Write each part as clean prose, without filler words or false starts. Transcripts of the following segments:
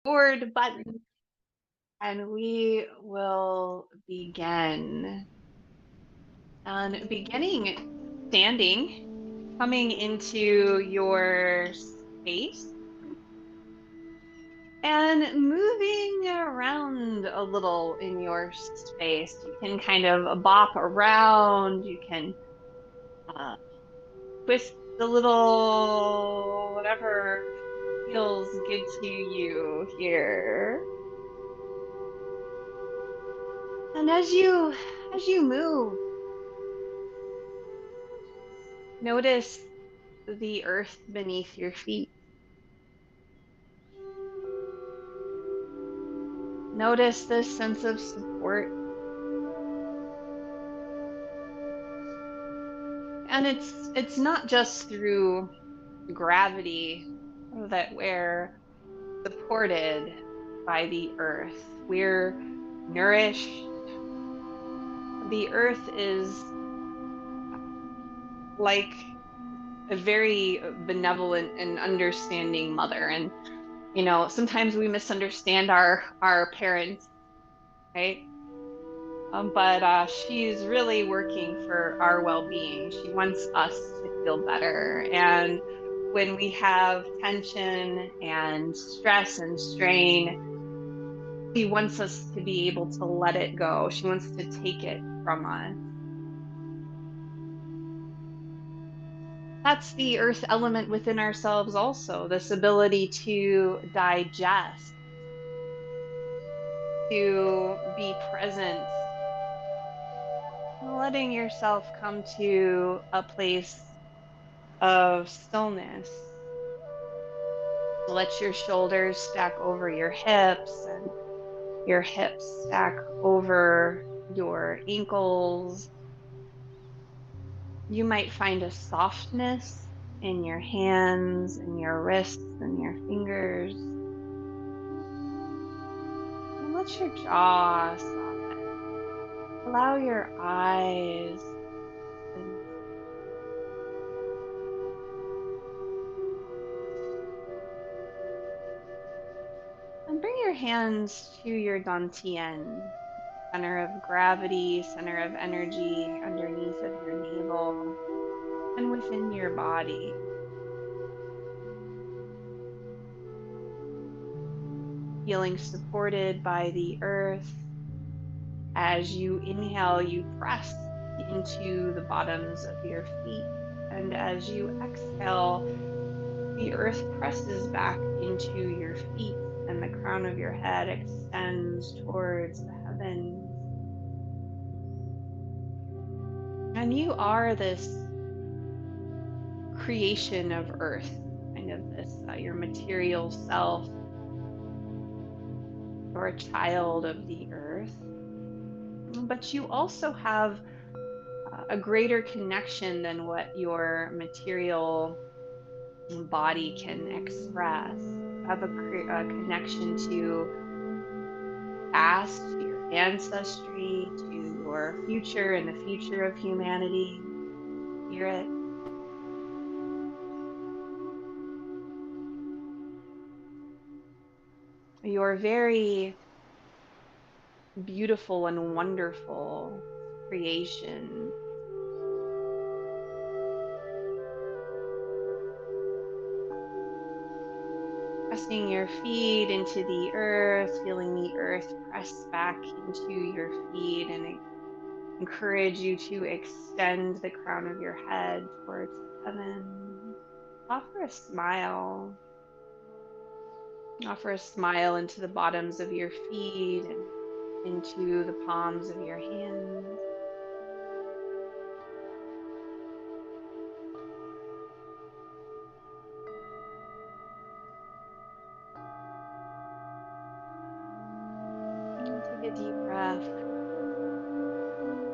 Record button and we will begin. And beginning standing, coming into your space and moving around a little in your space. You can kind of bop around, you can uh, twist a little, whatever feels good to you here. And as you move, notice the earth beneath your feet. Notice this sense of support. And it's not just through gravity that we're supported by the earth. We're nourished. The earth is like a very benevolent and understanding mother. And sometimes we misunderstand our parents, right? But she's really working for our well-being. She wants us to feel better. And when we have tension and stress and strain, she wants us to be able to let it go. She wants to take it from us. That's the earth element within ourselves also, this ability to digest, to be present, letting yourself come to a place of stillness. Let your shoulders stack over your hips and your hips stack over your ankles. You might find a softness in your hands and your wrists and your fingers. And let your jaw soften. Allow your eyes and bring your hands to your dantian, center of gravity, center of energy underneath of your navel and within your body. Feeling supported by the earth. As you inhale, you press into the bottoms of your feet. And as you exhale, the earth presses back into your feet and the crown of your head extends towards the heavens. And you are this creation of earth, kind of this, your material self, or a child of the earth. But you also have a greater connection than what your material body can express. You have a connection to past, to your ancestry, to your future and the future of humanity. Spirit. Your very beautiful and wonderful creation. Pressing your feet into the earth, feeling the earth press back into your feet, and I encourage you to extend the crown of your head towards heaven. Offer a smile. Offer a smile into the bottoms of your feet and into the palms of your hands. And take a deep breath.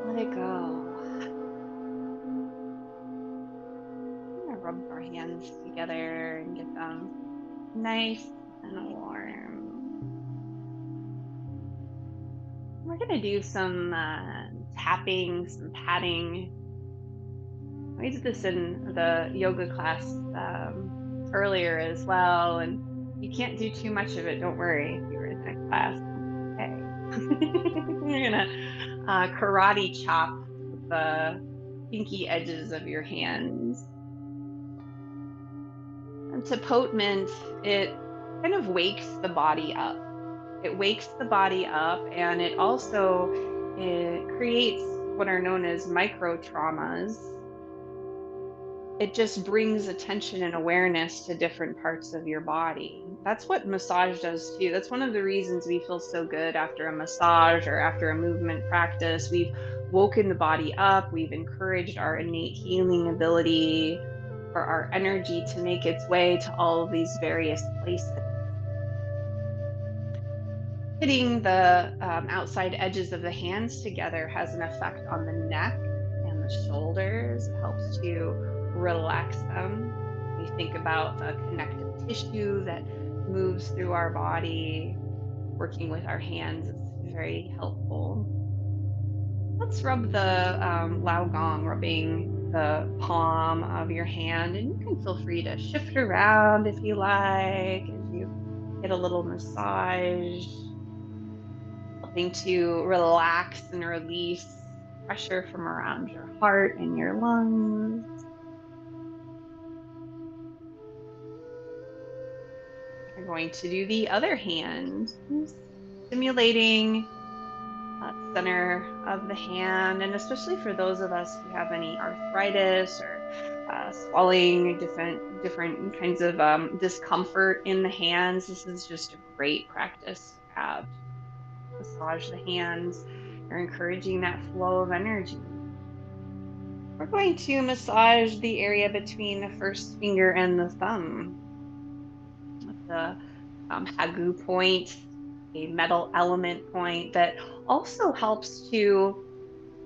Let it go. I'm gonna rub our hands together and get them nice and warm. We're gonna do some tapping, some patting. We did this in the yoga class earlier as well, and You can't do too much of it. Don't worry if you were in that class. Okay. You're gonna karate chop the pinky edges of your hands. And to potment, it kind of wakes the body up. It wakes the body up, and it creates what are known as micro traumas. It just brings attention and awareness to different parts of your body. That's what massage does too. That's one of the reasons we feel so good after a massage or after a movement practice. We've woken the body up, we've encouraged our innate healing ability for our energy to make its way to all of these various places. Hitting the outside edges of the hands together has an effect on the neck and the shoulders. It helps to relax them. We think about the connective tissue that moves through our body. Working with our hands is very helpful. Let's rub the Lao Gong, rubbing the palm of your hand, and you can feel free to shift around if you like as you get a little massage, helping to relax and release pressure from around your heart and your lungs. We're going to do the other hand, stimulating center of the hand, and especially for those of us who have any arthritis or swelling, different kinds of discomfort in the hands. This is just a great practice to have. Massage the hands. You're encouraging that flow of energy. We're going to massage the area between the first finger and the thumb with the hagu point, a metal element point that also helps to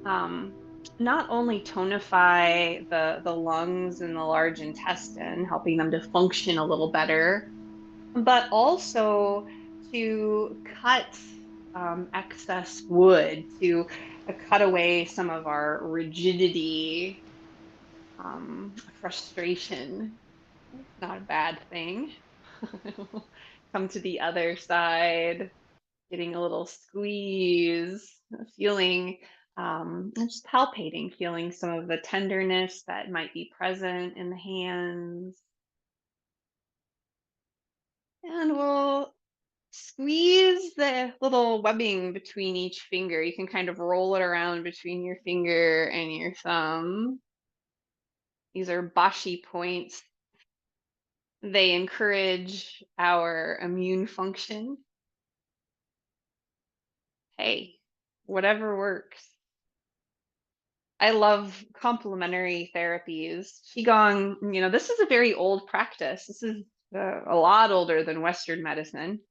um, not only tonify the lungs and the large intestine, helping them to function a little better, but also to cut excess wood, to cut away some of our rigidity, frustration. Not a bad thing. Come to the other side, getting a little squeeze, feeling, just palpating, feeling some of the tenderness that might be present in the hands. And we'll squeeze the little webbing between each finger. You can kind of roll it around between your finger and your thumb. These are bashi points. They encourage our immune function. Hey, whatever works. I love complementary therapies. Qigong, this is a very old practice. This is a lot older than Western medicine.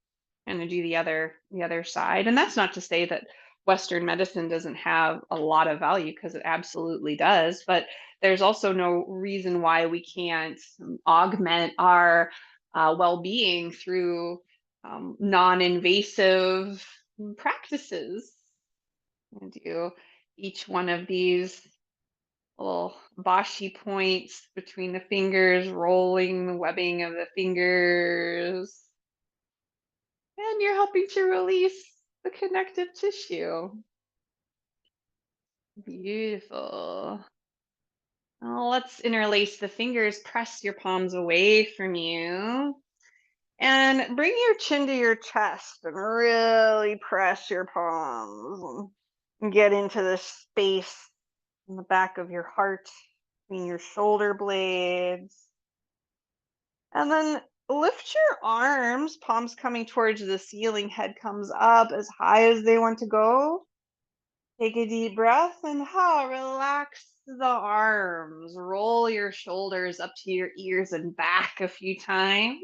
And to do the other side. And that's not to say that Western medicine doesn't have a lot of value, because it absolutely does. But there's also no reason why we can't augment our well-being through non-invasive practices. And do each one of these little bashi points between the fingers, rolling the webbing of the fingers. And you're helping to release the connective tissue. Beautiful. Now let's interlace the fingers, press your palms away from you, and bring your chin to your chest and really press your palms. And get into this space in the back of your heart, between your shoulder blades. And then lift your arms, palms coming towards the ceiling, head comes up as high as they want to go. Take a deep breath and relax the arms. Roll your shoulders up to your ears and back a few times.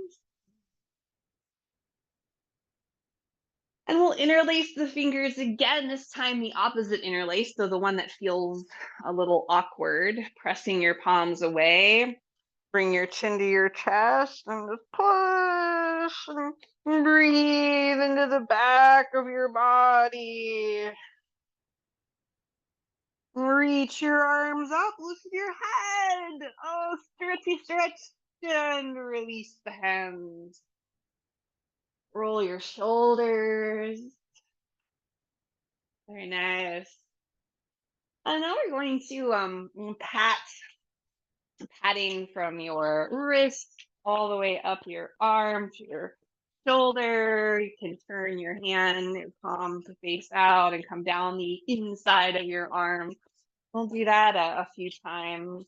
And we'll interlace the fingers again, this time the opposite interlace, so the one that feels a little awkward, pressing your palms away. Bring your chin to your chest and just push and breathe into the back of your body. Reach your arms up, lift your head. Oh, stretchy stretch, and release the hands. Roll your shoulders. Very nice. And now we're going to patting from your wrist all the way up your arm to your shoulder. You can turn your hand, your palm to face out and come down the inside of your arm. We'll do that a few times.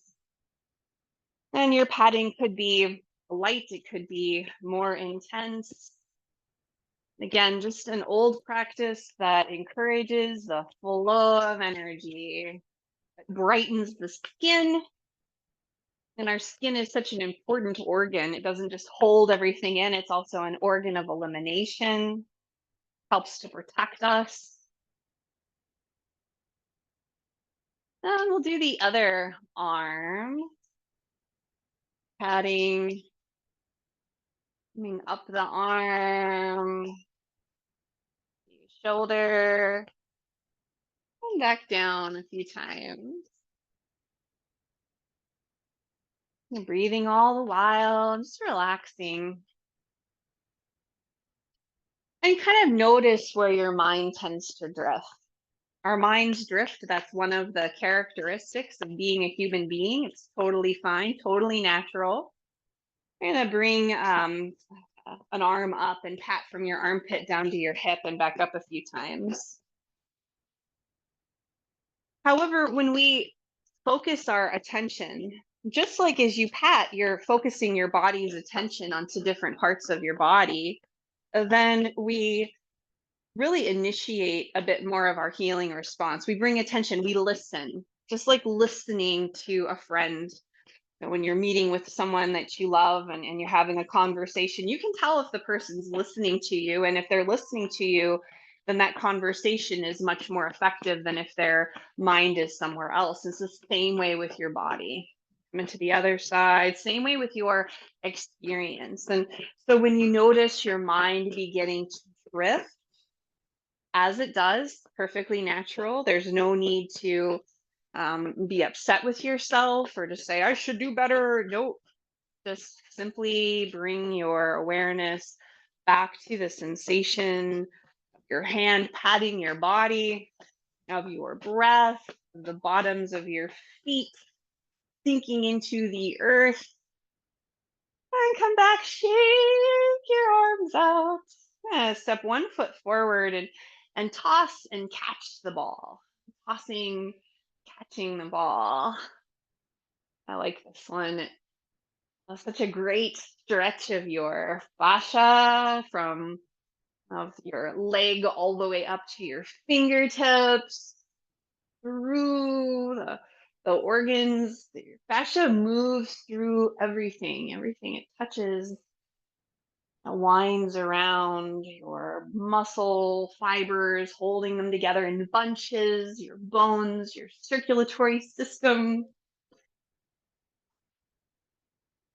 And your patting could be light, it could be more intense. Again, just an old practice that encourages the flow of energy. It brightens the skin. And our skin is such an important organ. It doesn't just hold everything in, it's also an organ of elimination, helps to protect us. And we'll do the other arm, patting, coming up the arm, shoulder, and back down a few times. And breathing all the while, just relaxing. And kind of notice where your mind tends to drift. Our minds drift. That's one of the characteristics of being a human being. It's totally fine, totally natural. We're going to bring an arm up and pat from your armpit down to your hip and back up a few times. However, when we focus our attention, just like as you pat, you're focusing your body's attention onto different parts of your body, then we really initiate a bit more of our healing response. We bring attention, we listen, just like listening to a friend. When you're meeting with someone that you love and you're having a conversation, you can tell if the person's listening to you. And if they're listening to you, then that conversation is much more effective than if their mind is somewhere else. It's the same way with your body. Come into the other side, same way with your experience. And so when you notice your mind beginning to drift, as it does, perfectly natural. There's no need to be upset with yourself or to say, I should do better. Nope. Just simply bring your awareness back to the sensation of your hand patting your body, of your breath, the bottoms of your feet sinking into the earth. And come back, shake your arms out. Step 1 foot forward and toss and catch the ball. Tossing, catching the ball. I like this one. That's such a great stretch of your fascia from of your leg all the way up to your fingertips, through the organs. Your fascia moves through everything. Everything it touches winds around your muscle fibers, holding them together in bunches, your bones, your circulatory system.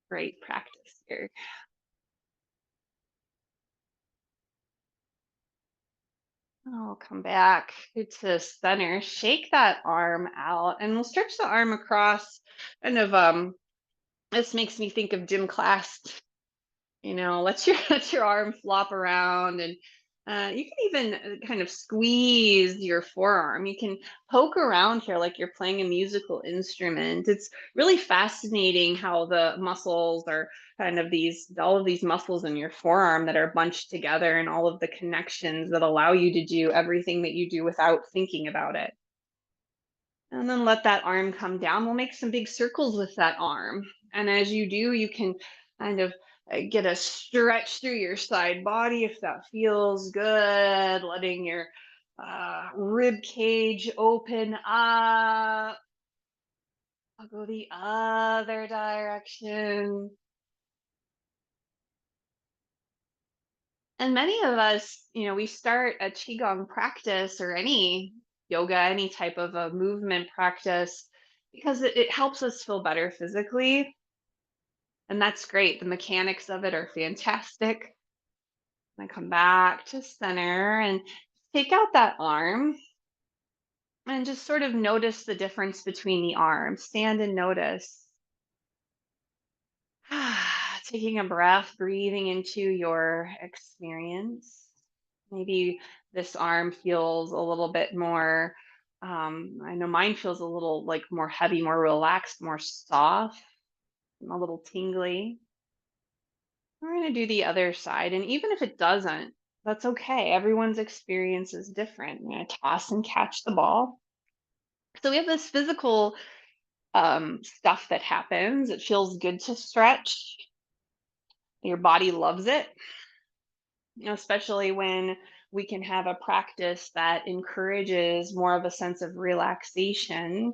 Great practice here. I'll come back to center, shake that arm out, and we'll stretch the arm across. Kind of, this makes me think of gym class. Let your let your arm flop around, and you can even kind of squeeze your forearm. You can poke around here like you're playing a musical instrument. It's really fascinating how the muscles are kind of all of these muscles in your forearm that are bunched together, and all of the connections that allow you to do everything that you do without thinking about it. And then let that arm come down. We'll make some big circles with that arm. And as you do, you can kind of get a stretch through your side body if that feels good, letting your rib cage open up. I'll go the other direction. And many of us, we start a Qigong practice or any yoga, any type of a movement practice because it helps us feel better physically. And that's great. The mechanics of it are fantastic. I come back to center and take out that arm and just sort of notice the difference between the arms. Stand and notice. taking a breath, breathing into your experience. Maybe this arm feels a little bit more, I know mine feels a little like more heavy, more relaxed, more soft, and a little tingly. We're going to do the other side. And even if it doesn't, that's okay. Everyone's experience is different. I'm going to toss and catch the ball. So we have this physical stuff that happens. It feels good to stretch. Your body loves it, especially when we can have a practice that encourages more of a sense of relaxation.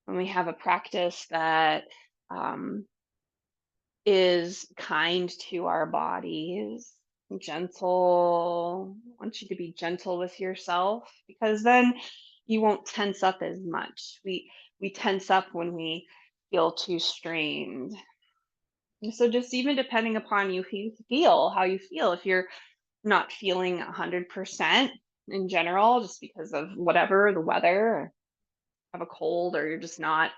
When we have a practice that um, is kind to our bodies, gentle. I want you to be gentle with yourself because then you won't tense up as much. We tense up when we feel too strained. And so just even depending upon how you feel, if you're not feeling 100% in general, just because of whatever, the weather, or have a cold, or you're just not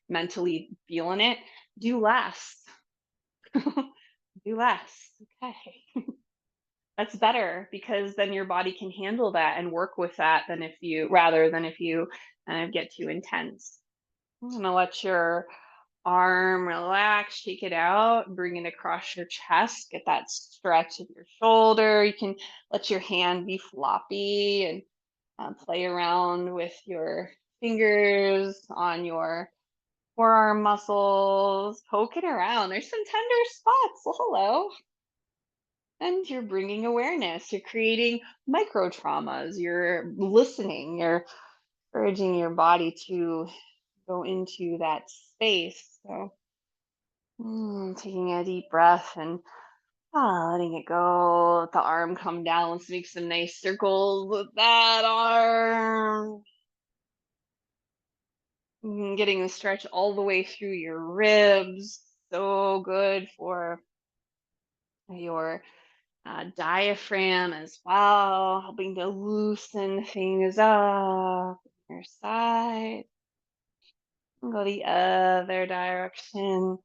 mentally feeling it, do less. Do less. Okay. That's better because then your body can handle that and work with that rather than if you kind of get too intense. I'm gonna let your arm relax, shake it out, bring it across your chest, get that stretch of your shoulder. You can let your hand be floppy and play around with your fingers on your forearm muscles, poking around. There's some tender spots. Well, hello. And you're bringing awareness. You're creating micro traumas. You're listening. You're encouraging your body to go into that space. So, taking a deep breath and letting it go. Let the arm come down. Let's make some nice circles with that arm. Getting the stretch all the way through your ribs. So good for your diaphragm as well, helping to loosen things up. Your side. And go the other direction.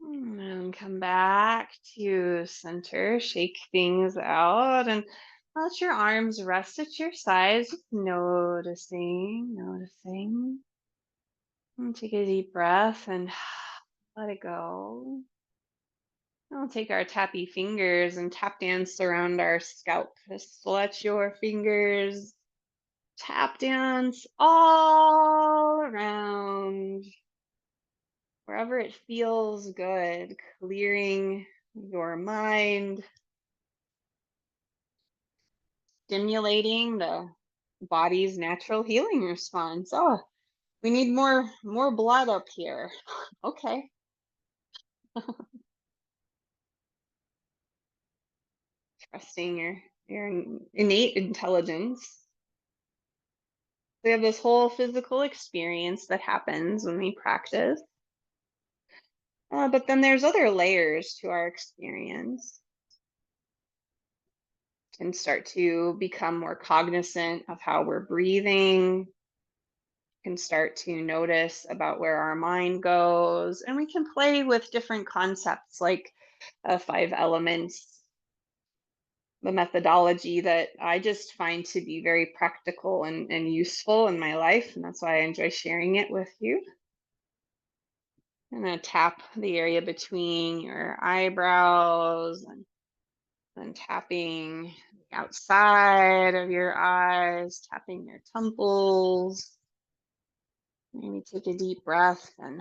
And come back to center, shake things out, and let your arms rest at your sides, just noticing. And take a deep breath and let it go. We'll take our tappy fingers and tap dance around our scalp. Just let your fingers tap dance all around wherever it feels good, clearing your mind, stimulating the body's natural healing response. Oh, we need more blood up here. Okay. Trusting your innate intelligence. We have this whole physical experience that happens when we practice. But then there's other layers to our experience. Can start to become more cognizant of how we're breathing, can start to notice about where our mind goes, and we can play with different concepts like 5 elements, the methodology that I just find to be very practical and useful in my life, and that's why I enjoy sharing it with you. I'm going to tap the area between your eyebrows and then tapping the outside of your eyes, tapping your temples. Maybe take a deep breath and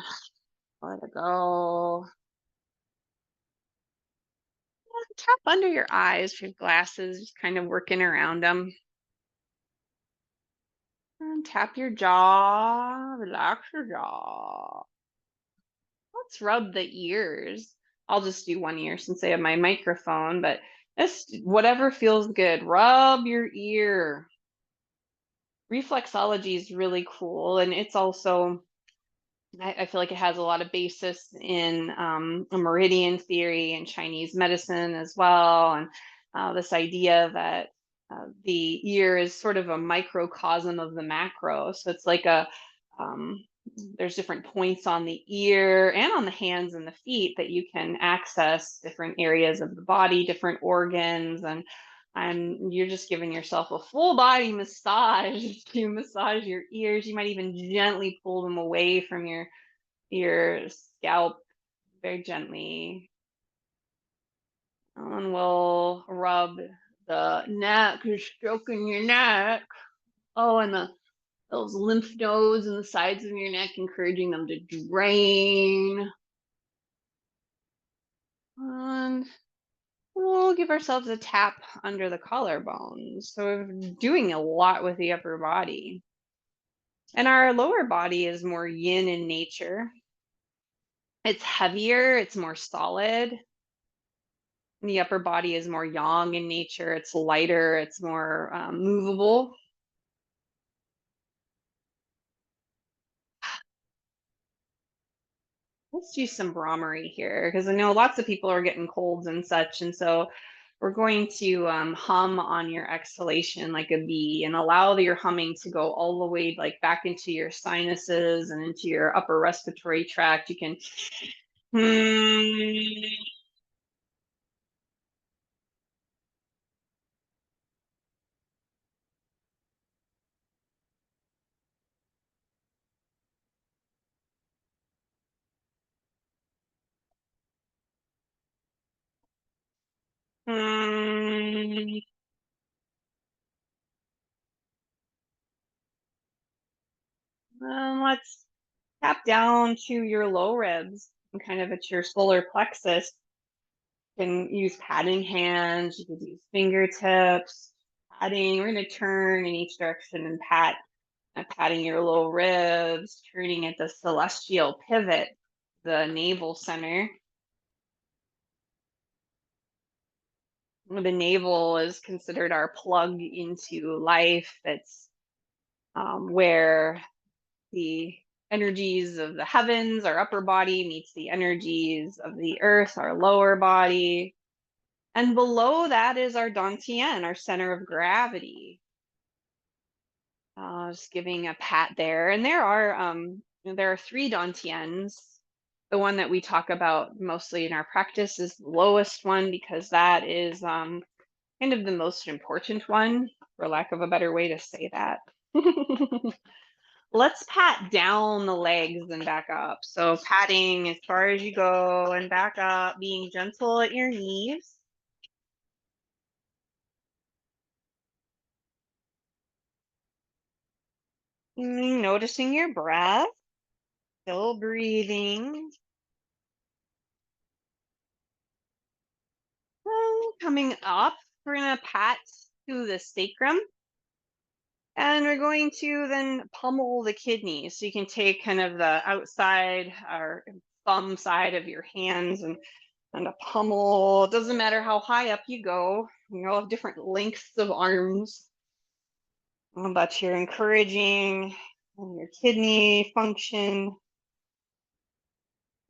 let it go. Tap under your eyes if you have glasses, just kind of working around them. And tap your jaw, relax your jaw. Let's rub the ears. I'll just do one ear since I have my microphone, but just whatever feels good. Rub your ear. Reflexology is really cool, and it's also I feel like it has a lot of basis in a meridian theory and Chinese medicine as well, and this idea that the ear is sort of a microcosm of the macro. So it's like a um, there's different points on the ear and on the hands and the feet that you can access different areas of the body, different organs, and you're just giving yourself a full body massage to massage your ears. You might even gently pull them away from your scalp very gently. And we'll rub the neck, you're stroking your neck. Oh, and those lymph nodes and the sides of your neck, encouraging them to drain. And we'll give ourselves a tap under the collarbones. So we're doing a lot with the upper body. And our lower body is more yin in nature. It's heavier, it's more solid. The upper body is more yang in nature. It's lighter, it's more movable. Let's do some Brahmari here because I know lots of people are getting colds and such. And so we're going to hum on your exhalation like a bee and allow your humming to go all the way like back into your sinuses and into your upper respiratory tract. You can let's tap down to your low ribs and kind of at your solar plexus. You can use patting hands, you could use fingertips, patting. We're going to turn in each direction and patting your low ribs, turning at the celestial pivot, the navel center. The navel is considered our plug into life. It's where the energies of the heavens, our upper body, meets the energies of the earth, our lower body. And below that is our Dantian, our center of gravity. Just giving a pat there. And there are three Dantians. The one that we talk about mostly in our practice is the lowest one because that is kind of the most important one, for lack of a better way to say that. Let's pat down the legs and back up. So patting as far as you go and back up, being gentle at your knees. Noticing your breath, still breathing. Coming up, we're going to pat to the sacrum. And we're going to then pummel the kidneys. So you can take kind of the outside or thumb side of your hands and a pummel. It doesn't matter how high up you go. You all have different lengths of arms. But you're encouraging your kidney function.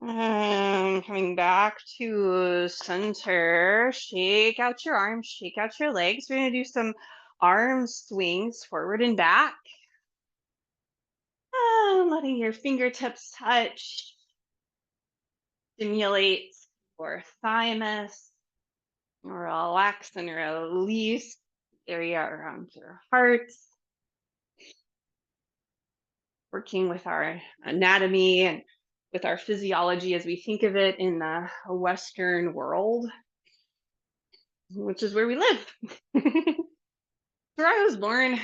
And coming back to center, shake out your arms, shake out your legs. We're going to do some arm swings forward and back. Letting your fingertips touch, stimulate your thymus, relax and release the area around your heart. Working with our anatomy and with our physiology as we think of it in the Western world, which is where we live. Where I was born.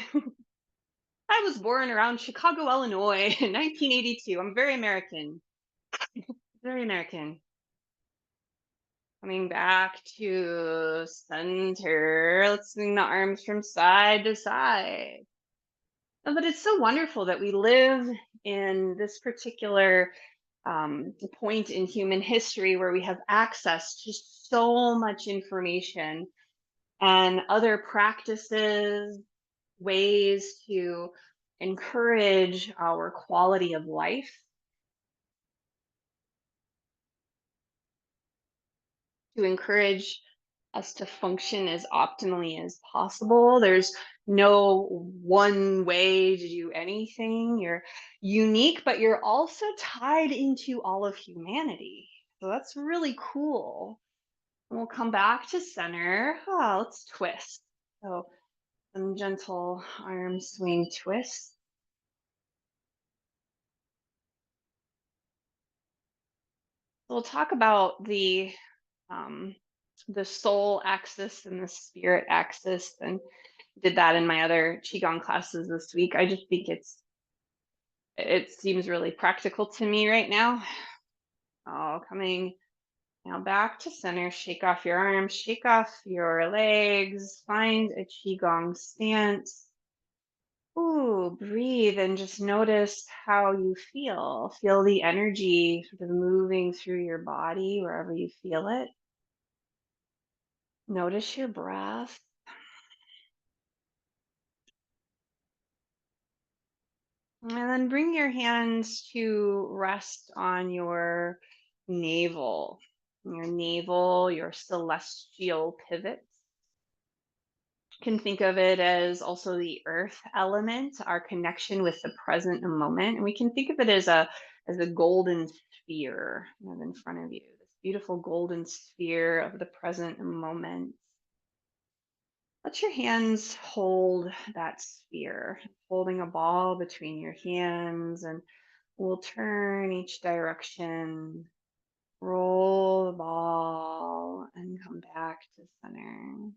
I was born around Chicago, Illinois in 1982. I'm very American. Very American. Coming back to center. Let's swing the arms from side to side. But it's so wonderful that we live in this particular point in human history where we have access to so much information and other practices, ways to encourage our quality of life. to encourage us to function as optimally as possible. There's no one way to do anything. You're unique, but you're also tied into all of humanity. So that's really cool. And we'll come back to center. Let's twist. So some gentle arm swing twist. We'll talk about um, the soul axis and the spirit axis, and did that in my other qigong classes this week. I just think it seems really practical to me right now. Coming now back to center. Shake off your arms, shake off your legs, find a qigong stance. Ooh, breathe and just notice how you feel. Feel the energy sort of moving through your body wherever you feel it. Notice your breath. And then bring your hands to rest on your navel. Your navel, your celestial pivot. You can think of it as also the earth element, our connection with the present moment. And we can think of it as a golden sphere in front of you, this beautiful golden sphere of the present moment. Let your hands hold that sphere, holding a ball between your hands, and we'll turn each direction, roll the ball, and come back to center.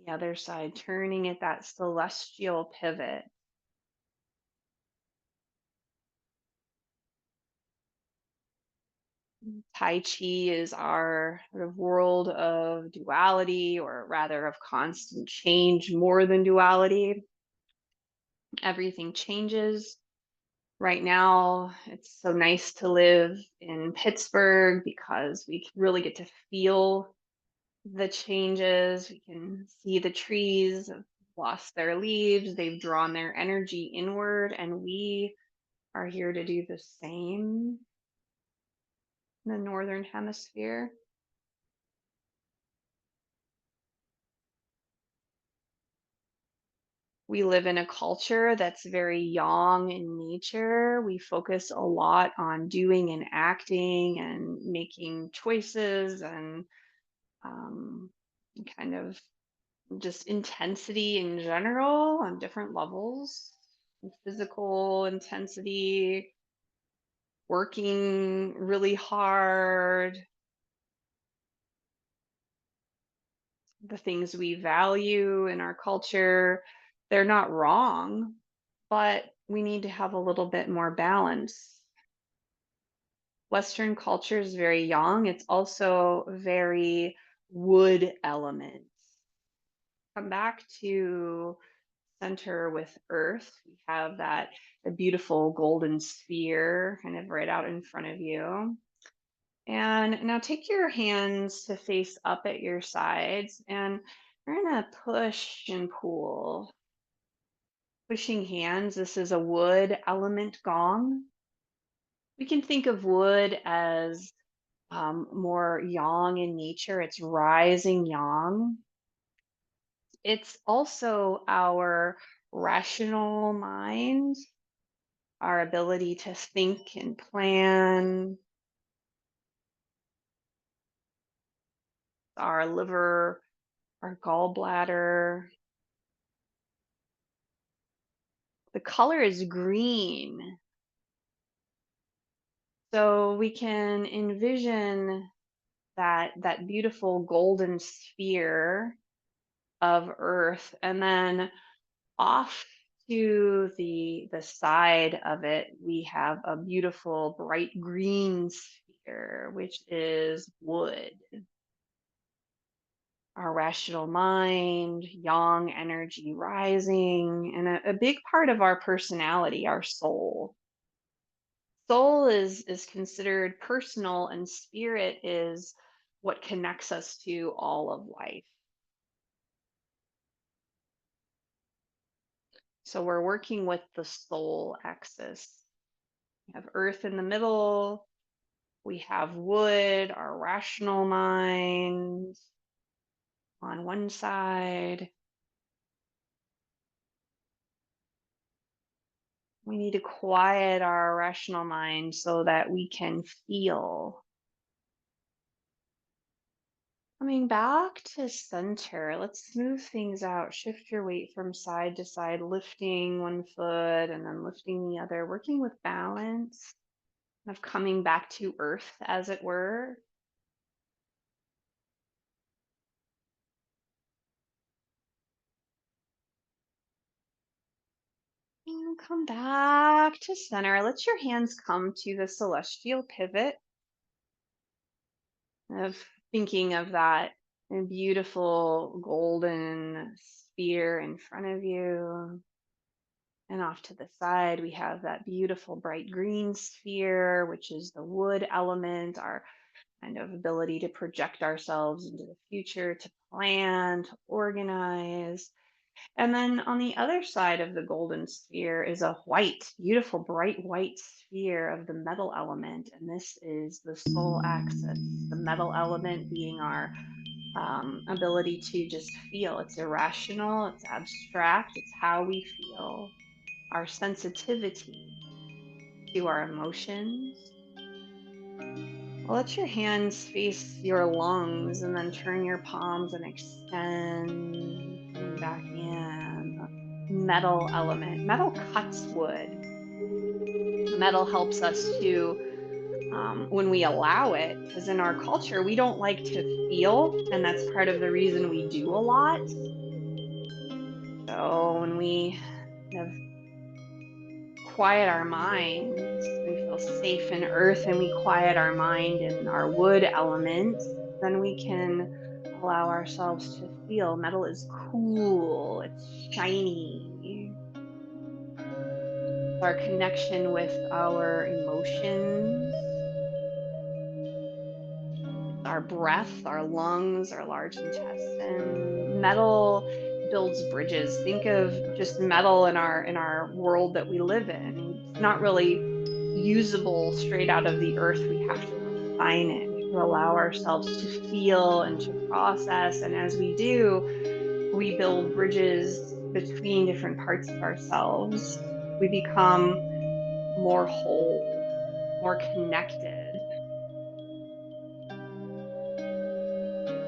The other side, turning at that celestial pivot. Tai Chi is our sort of world of duality, or rather of constant change more than duality. Everything changes. Right now, it's so nice to live in Pittsburgh because we really get to feel the changes. We can see the trees have lost their leaves, they've drawn their energy inward, and we are here to do the same in the Northern Hemisphere. We live in a culture that's very yang in nature. We focus a lot on doing and acting and making choices and um, kind of just intensity in general on different levels, physical intensity, working really hard, the things we value in our culture. They're not wrong, but we need to have a little bit more balance. Western culture is very yang. It's also very wood elements. Come back to center with earth. We have that the beautiful golden sphere kind of right out in front of you. And now take your hands to face up at your sides, and we're gonna push and pull. Pushing hands, this is a wood element gong. We can think of wood as more yang in nature. It's rising yang. It's also our rational mind, our ability to think and plan, our liver, our gallbladder. The color is green. So we can envision that beautiful golden sphere of earth, and then off to the side of it we have a beautiful bright green sphere, which is wood. Our rational mind, yang energy rising, and a big part of our personality, our soul. Soul is considered personal, and spirit is what connects us to all of life. So we're working with the soul axis. We have earth in the middle, We have wood, our rational mind on one side. We need to quiet our rational mind so that we can feel. Coming back to center, let's smooth things out. Shift your weight from side to side, lifting one foot and then lifting the other, working with balance, of coming back to earth, as it were. And come back to center. Let your hands come to the celestial pivot, of thinking of that beautiful golden sphere in front of you. And off to the side, we have that beautiful bright green sphere, which is the wood element, our kind of ability to project ourselves into the future, to plan, to organize. And then on the other side of the golden sphere is a white, beautiful, bright white sphere of the metal element. And this is the soul axis, the metal element being our ability to just feel. It's irrational, it's abstract, it's how we feel, our sensitivity to our emotions. Let your hands face your lungs and then turn your palms and extend, coming back in. Metal element. Metal cuts wood. Metal helps us to, when we allow it, because in our culture, we don't like to feel, and that's part of the reason we do a lot. So when we kind of quiet our minds, we feel safe in earth and we quiet our mind in our wood element, then we can allow ourselves to feel. Metal is cool, it's shiny. Our connection with our emotions, it's our breath, our lungs, our large intestine. Metal builds bridges. Think of just metal in our world that we live in. It's not really usable straight out of the earth. We have to refine it. We have to allow ourselves to feel and to process. And as we do, we build bridges between different parts of ourselves. We become more whole, more connected.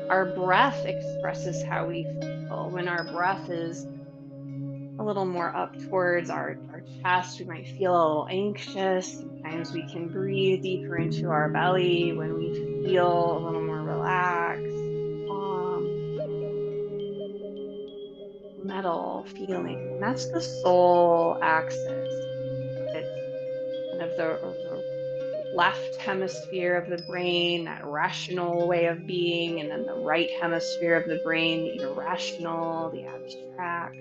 Our breath expresses how we feel. When our breath is a little more up towards our chest, we might feel a little anxious. Sometimes we can breathe deeper into our belly when we feel a little more relaxed, calm, metal feeling. And that's the soul axis. It's kind of the left hemisphere of the brain, that rational way of being, and then the right hemisphere of the brain, the irrational, the abstract.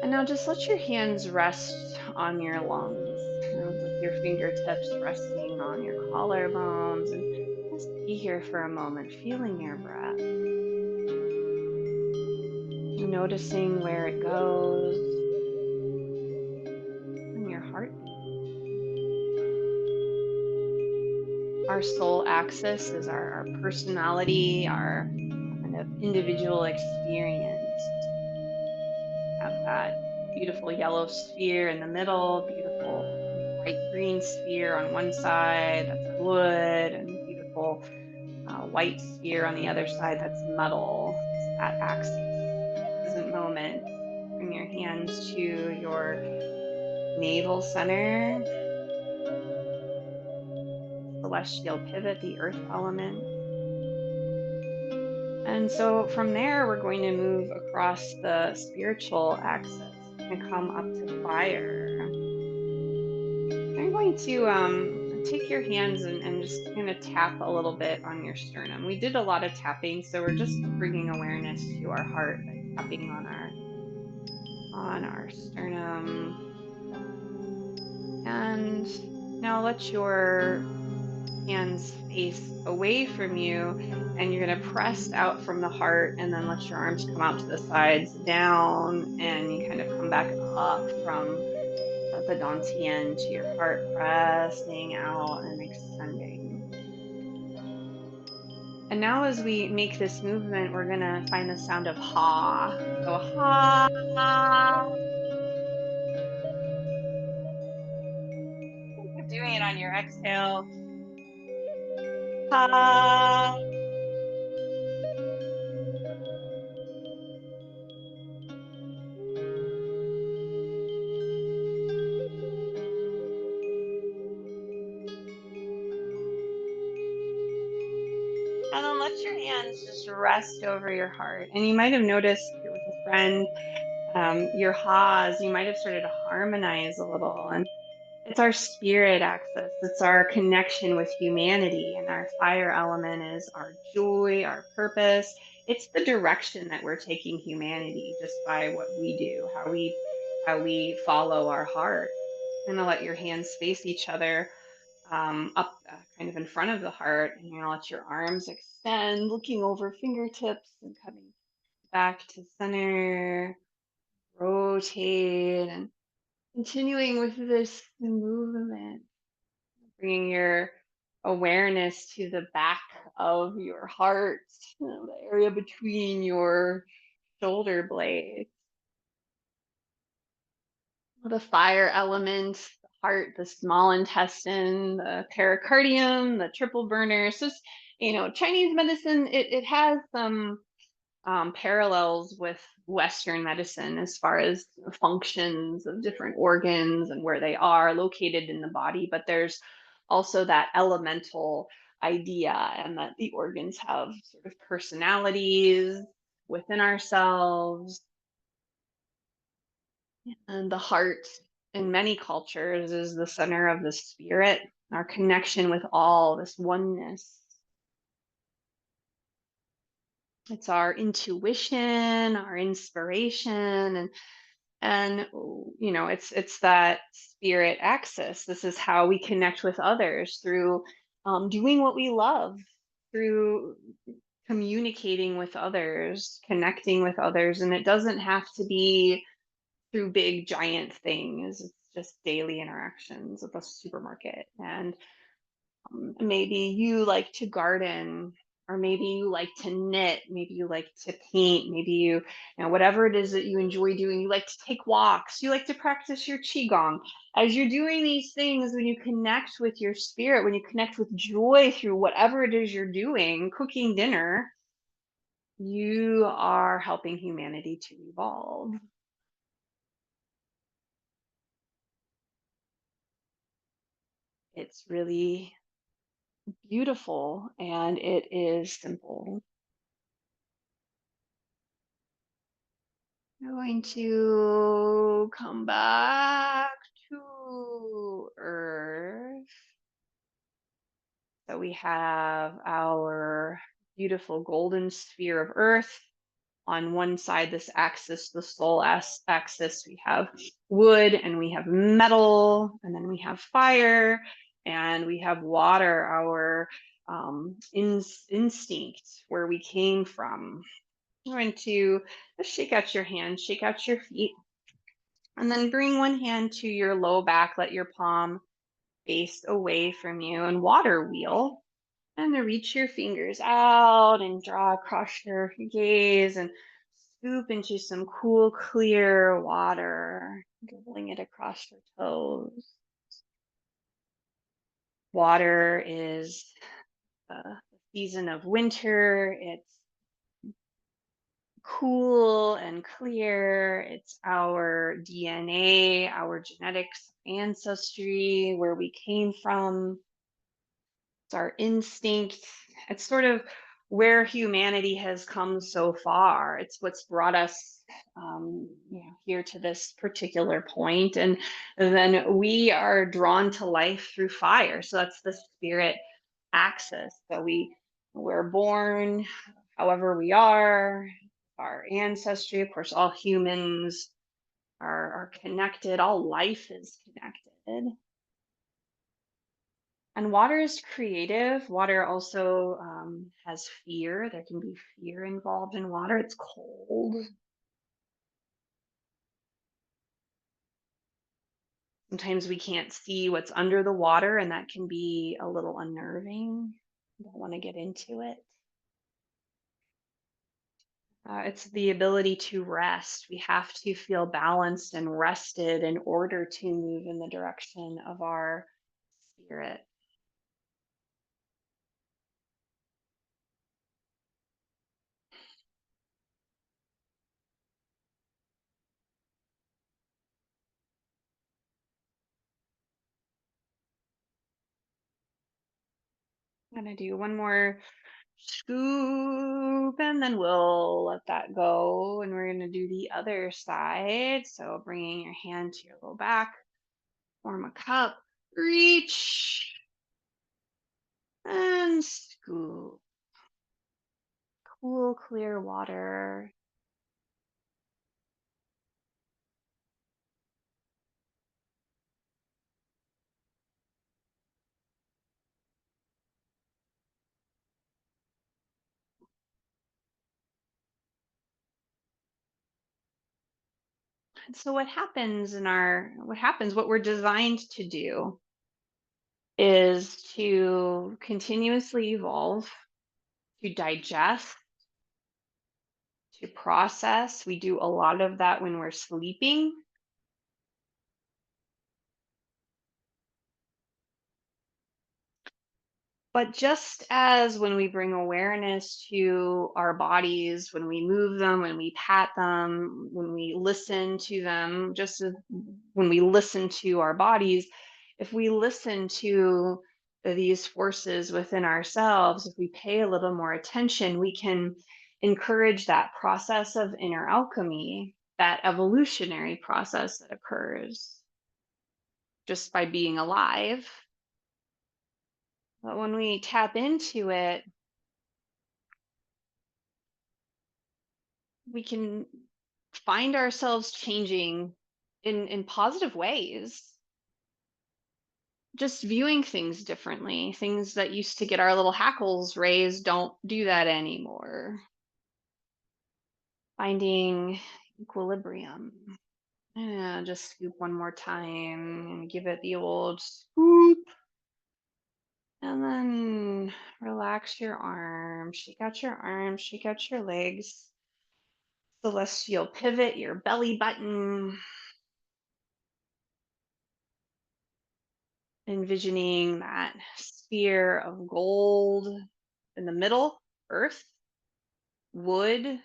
And now just let your hands rest on your lungs, with your fingertips resting on your collarbones, and just be here for a moment, feeling your breath, noticing where it goes, and your heartbeat. Our soul axis is our personality, our kind of individual experience. Have that beautiful yellow sphere in the middle, beautiful bright green sphere on one side, that's wood, and beautiful white sphere on the other side, that's metal. It's that axis. Present moment, bring your hands to your navel center, celestial pivot, the earth element. And so from there, we're going to move across the spiritual axis and come up to fire. I'm going to take your hands and just kind of tap a little bit on your sternum. We did a lot of tapping, so we're just bringing awareness to our heart by tapping on our sternum. And now let your hands face away from you, and you're going to press out from the heart and then let your arms come out to the sides, down, and you kind of come back up from the dantian to your heart, pressing out and extending. And now as we make this movement, we're going to find the sound of ha. So ha. Keep doing it on your exhale. Ha. And then let your hands just rest over your heart. And you might have noticed if you're with a friend, your ha's, you might have started to harmonize a little. And it's our spirit access. It's our connection with humanity. And our fire element is our joy, our purpose. It's the direction that we're taking humanity just by what we do, how we follow our heart. I'm gonna let your hands face each other, up kind of in front of the heart, and you're gonna let your arms extend, looking over fingertips and coming back to center. Rotate and continuing with this movement, bringing your awareness to the back of your heart, the area between your shoulder blades. The fire element, the heart, the small intestine, the pericardium, the triple burner. So, Chinese medicine, it has some parallels with Western medicine as far as functions of different organs and where they are located in the body. But there's also that elemental idea, and that the organs have sort of personalities within ourselves. And the heart, in many cultures, is the center of the spirit, our connection with all, this oneness. It's our intuition, our inspiration, and it's that spirit axis. This is how we connect with others, through doing what we love, through communicating with others, connecting with others. And it doesn't have to be through big giant things. It's just daily interactions at the supermarket. And maybe you like to garden, or maybe you like to knit, maybe you like to paint, maybe whatever it is that you enjoy doing. You like to take walks, you like to practice your Qigong. As you're doing these things, when you connect with your spirit, when you connect with joy through whatever it is you're doing, cooking dinner, you are helping humanity to evolve. It's really beautiful, and it is simple. I'm going to come back to Earth. So we have our beautiful golden sphere of Earth. On one side, this axis, the soul axis, we have wood, and we have metal, and then we have fire, and we have water, our instinct, where we came from. I'm going to just shake out your hands, shake out your feet, and then bring one hand to your low back. Let your palm face away from you, and water wheel. And then reach your fingers out and draw across your gaze, and scoop into some cool, clear water, dribbling it across your toes. Water is the season of winter. It's cool and clear. It's our DNA, our genetics, ancestry, where we came from. It's our instinct. It's sort of where humanity has come so far. It's what's brought us, here to this particular point. And then we are drawn to life through fire. So that's the spirit axis. So we're born however we are, our ancestry, of course, all humans are connected, all life is connected. And water is creative. Water also has fear. There can be fear involved in water. It's cold. Sometimes we can't see what's under the water, and that can be a little unnerving. I don't want to get into it. It's the ability to rest. We have to feel balanced and rested in order to move in the direction of our spirit. I'm going to do one more scoop and then we'll let that go. And we're going to do the other side. So bringing your hand to your low back, form a cup, reach and scoop. Cool, clear water. And so what we're designed to do is to continuously evolve, to digest, to process. We do a lot of that when we're sleeping. But just as when we bring awareness to our bodies, when we move them, when we pat them, when we listen to them, just as when we listen to our bodies, if we listen to these forces within ourselves, if we pay a little more attention, we can encourage that process of inner alchemy, that evolutionary process that occurs just by being alive. But when we tap into it, we can find ourselves changing in positive ways, just viewing things differently. Things that used to get our little hackles raised don't do that anymore. Finding equilibrium. Yeah, just scoop one more time and give it the old scoop. And then relax your arms, shake out your arms, shake out your legs. Celestial pivot your belly button. Envisioning that sphere of gold in the middle, earth, wood,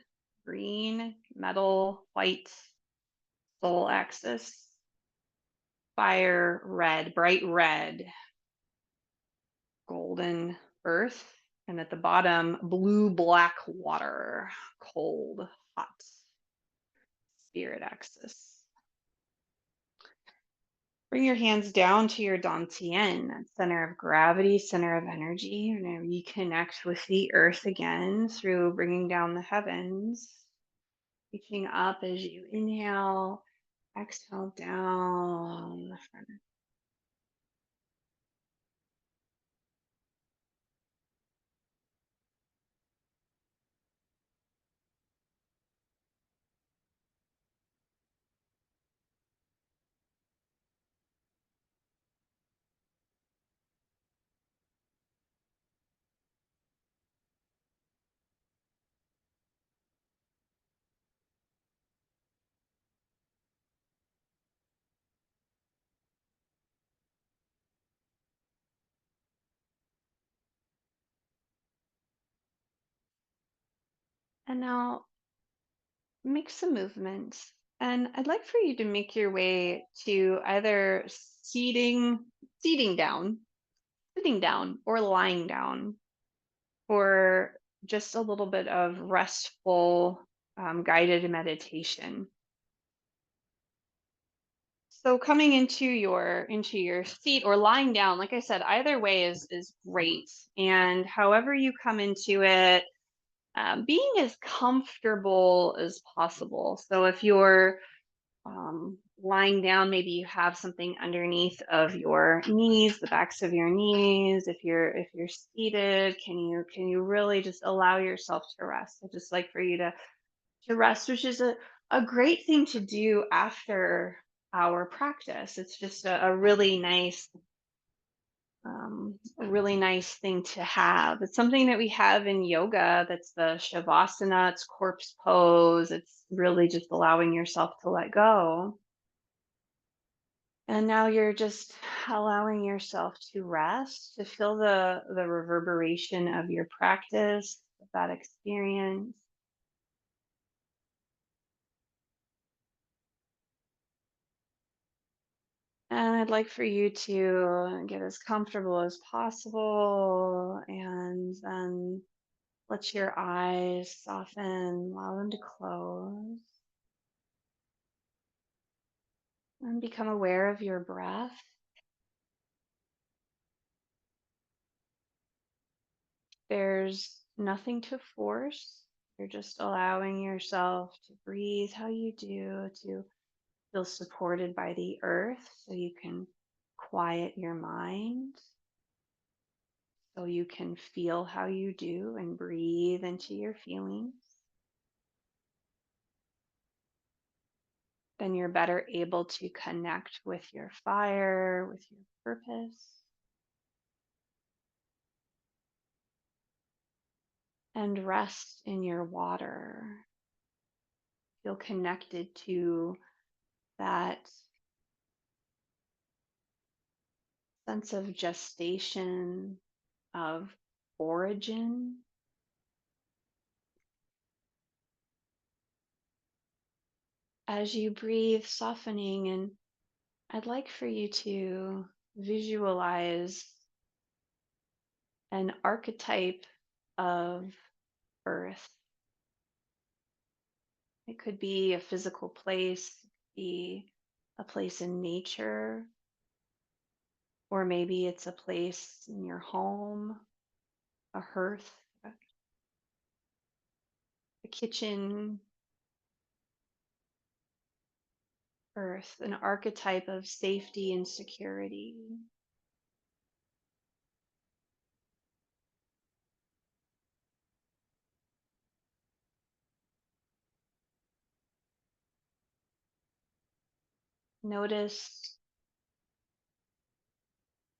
green, metal, white, soul axis, fire, red, bright red, golden earth, and at the bottom, blue, black water, cold, hot, spirit axis. Bring your hands down to your dantian, that center of gravity, center of energy. You're going to reconnect with the earth again through bringing down the heavens, reaching up as you inhale, exhale down the front. And now make some movements. And I'd like for you to make your way to either seating down, sitting down, or lying down, for just a little bit of restful guided meditation. So coming into your seat or lying down, like I said, either way is great. And however you come into it, being as comfortable as possible. So if you're lying down, maybe you have something underneath of your knees, the backs of your knees. If you're seated, can you really just allow yourself to rest? I just like for you to rest, which is a great thing to do after our practice. It's just a really nice thing to have. It's something that we have in yoga. That's the shavasana. It's corpse pose. It's really just allowing yourself to let go. And now you're just allowing yourself to rest, to feel the reverberation of your practice, of that experience. And I'd like for you to get as comfortable as possible and then let your eyes soften, allow them to close, and become aware of your breath. There's nothing to force. You're just allowing yourself to breathe how you do, to feel supported by the earth so you can quiet your mind, so you can feel how you do and breathe into your feelings. Then you're better able to connect with your fire, with your purpose, and rest in your water. Feel connected to that sense of gestation, of origin. As you breathe, softening, and I'd like for you to visualize an archetype of earth. It could be a physical place, it could be a place in nature, or maybe it's a place in your home, a hearth, a kitchen, earth, an archetype of safety and security. Notice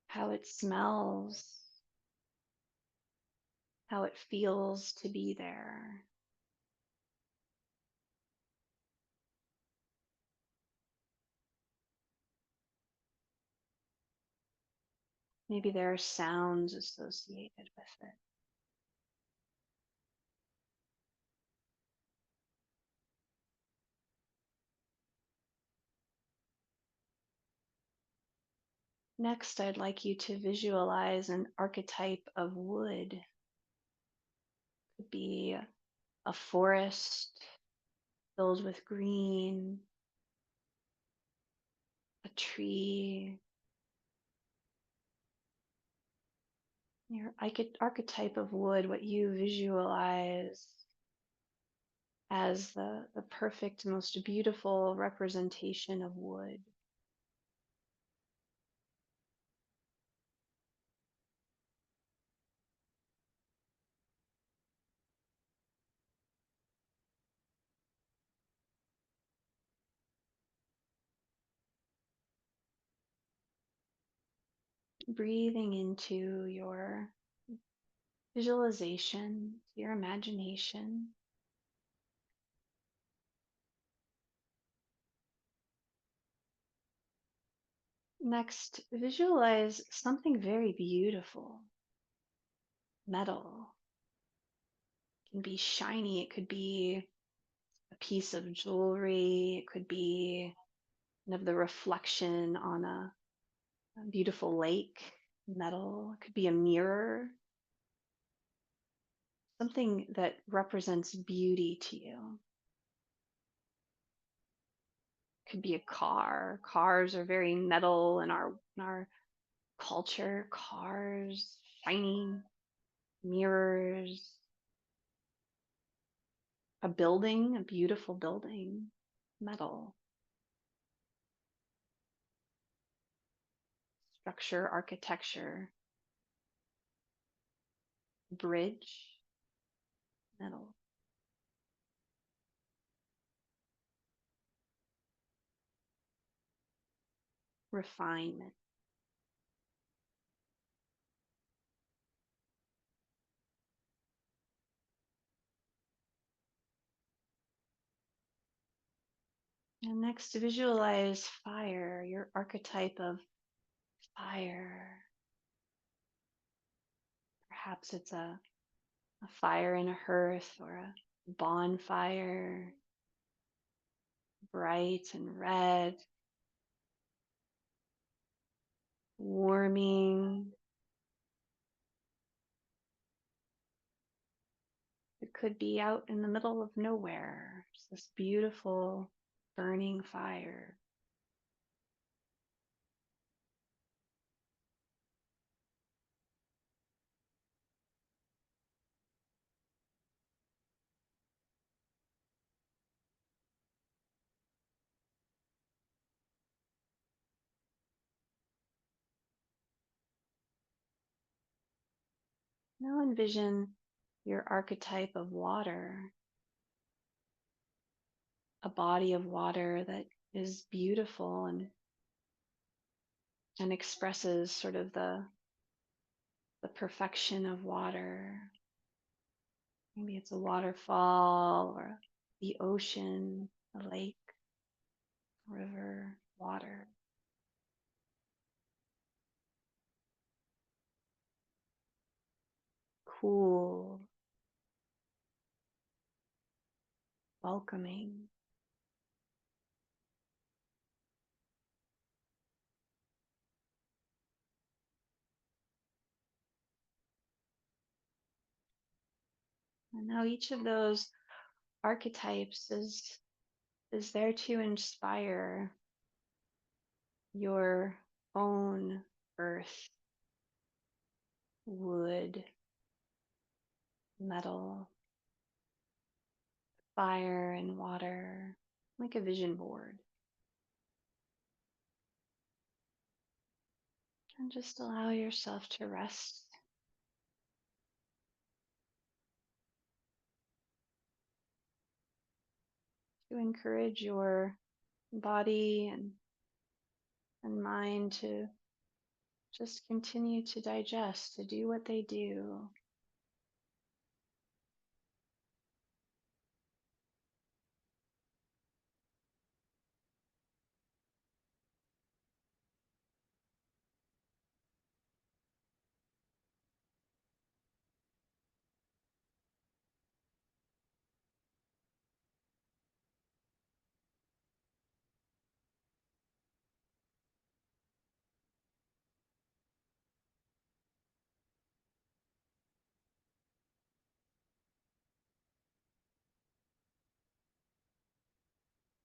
how it smells, how it feels to be there. Maybe there are sounds associated with it. Next, I'd like you to visualize an archetype of wood. It could be a forest filled with green, a tree. Your archetype of wood, what you visualize as the perfect, most beautiful representation of wood. Breathing into your visualization, your imagination. Next, visualize something very beautiful. Metal. It can be shiny, it could be a piece of jewelry, it could be kind of the reflection on a beautiful lake. Metal, it could be a mirror, something that represents beauty to you. It could be a car. Cars are very metal in our culture. Cars, shiny mirrors, a building, a beautiful building, metal, structure, architecture, bridge, metal. refinement. And next, visualize fire, your archetype of fire. Perhaps it's a fire in a hearth or a bonfire, bright and red, warming. It could be out in the middle of nowhere. It's this beautiful burning fire. Now envision your archetype of water, a body of water that is beautiful and expresses sort of the perfection of water. Maybe it's a waterfall or the ocean, a lake, river, water. Cool, welcoming. And now each of those archetypes is there to inspire your own earth, wood, metal, fire, and water, like a vision board. And just allow yourself to rest. To encourage your body and mind to just continue to digest, to do what they do.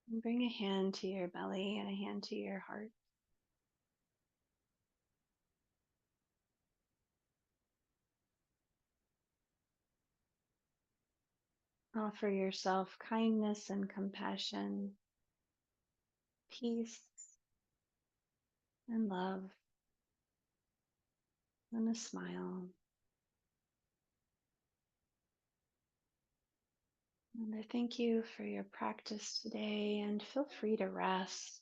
And bring a hand to your belly and a hand to your heart. Offer yourself kindness and compassion, peace and love, and a smile. And I thank you for your practice today, and feel free to rest,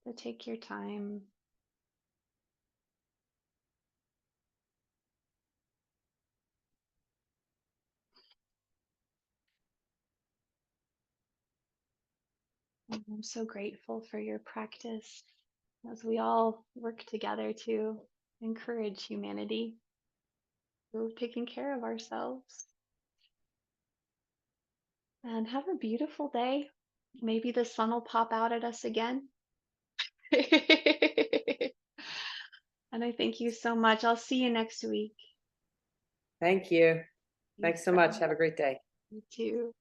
to take your time. And I'm so grateful for your practice as we all work together to encourage humanity through taking care of ourselves. And have a beautiful day. Maybe the sun will pop out at us again. And I thank you so much. I'll see you next week. Thank you. Thanks Thanks so for much. having Have a great day. me too.